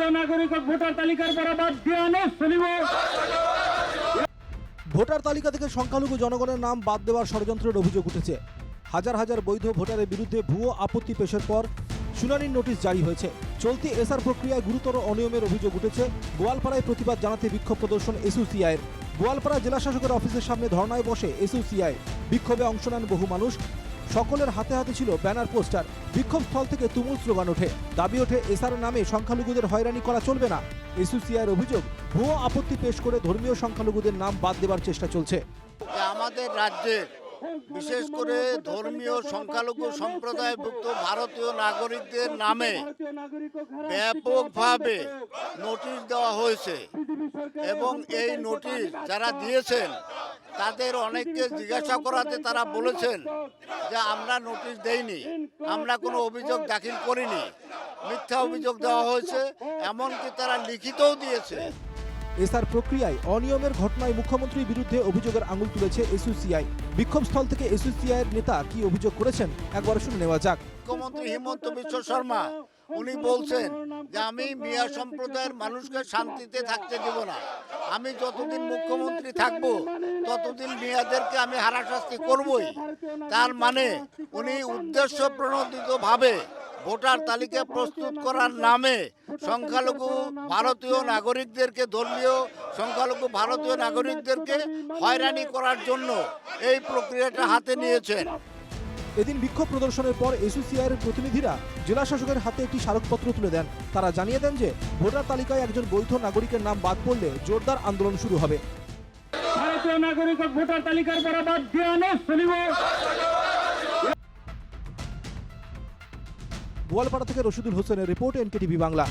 ভারতীয় নাগরিকক ভোটার তালিকার পৰা বাদ দিয়া নচলিব। ভোটার তালিকা থেকে সংখ্যালঘু জনগণের নাম বাদ দেওয়ার ষড়যন্ত্রের অভিযোগ উঠেছে। হাজার হাজার বৈধ ভোটারের বিরুদ্ধে ভুয়ো আপত্তি পেশের পর শুনানির নোটিশ জারি হয়েছে। চলতি এসআর প্রক্রিয়ায় গুরুতর অনিয়মের অভিযোগ উঠেছে। গোয়ালপাড়ায় প্রতিবাদ জানাতে বিক্ষোভ প্রদর্শন এসইউসিআইয়ের। গোয়ালপাড়া জেলা শাসকের অফিসের সামনে ধর্নায় বসে এসইউসিআই। বিক্ষোভে অংশ নেন বহু মানুষ। সকলের হাতে হাতে ছিল ব্যানার, পোস্টার। বিক্ষোভস্থল থেকে তুমুল স্লোগান ওঠে। দাবি ওঠে এসআর নামে সংখ্যালঘুদের হয়রানি করা চলবে না। এসইউসিআইয়ের অভিযোগ, ভুয়ো আপত্তি পেশ করে ধর্মীয় সংখ্যালঘুদের নাম বাদ দেওয়ার চেষ্টা চলছে। আমাদের রাজ্যের বিশেষ করে ধর্মীয় সংখ্যালঘু সম্প্রদায়ভুক্ত ভারতীয় নাগরিকদের নামে ব্যাপকভাবে নোটিশ দেওয়া হয়েছে এবং এই নোটিশ যারা দিয়েছেন তাদের অনেককে জিজ্ঞাসা করাতে তারা বলেছেন যে আমরা নোটিশ দেইনি, আমরা কোনো অভিযোগ দাখিল করিনি, মিথ্যা অভিযোগ দেওয়া হয়েছে, এমনকি তারা লিখিতও দিয়েছে। এসআর প্রক্রিয়ায় অনিয়মের ঘটনায় মুখ্যমন্ত্রীর বিরুদ্ধে অভিযোগের আঙুল তুলেছে এসইউসিআই। বিক্ষোভস্থল থেকে এসইউসিআইয়ের নেতা কি অভিযোগ করেছেন একবার শুনে নেওয়া যাক। মুখ্যমন্ত্রী হিমন্ত বিশ্ব শর্মা উনি বলছেন যে আমি মিয়া সম্প্রদায়ের মানুষকে শান্তিতে থাকতে দেব না, আমি যতদিন মুখ্যমন্ত্রী থাকব ততদিন মিয়াদেরকে আমি হারাশাস্তি করবই। তার মানে উনি উদ্দেশ্য প্রণোদিতভাবে ভোটার তালিকা প্রস্তুত করার নামে সংখ্যালঘু ভারতীয় নাগরিকদেরকে, ধর্মীয় সংখ্যালঘু ভারতীয় নাগরিকদেরকে হয়রানি করার জন্য এই প্রক্রিয়াটা হাতে নিয়েছেন। এদিন বিক্ষোভ প্রদর্শনের পর এসইউসিআইয়ের প্রতিনিধিরা জেলা শাসকের হাতে একটি স্মারকপত্র তুলে দেন। তারা জানিয়ে দেন যে ভোটার তালিকায় একজন বৈধ নাগরিকের নাম বাদ পড়লে জোরদার আন্দোলন শুরু হবে। ভারতীয় নাগরিকক ভোটার তালিকার পৰা বাদ দিয়া নচলিব। গোয়ালপাড়া থেকে রশিদুল হোসেনের রিপোর্ট, এনকেটিভি বাংলা।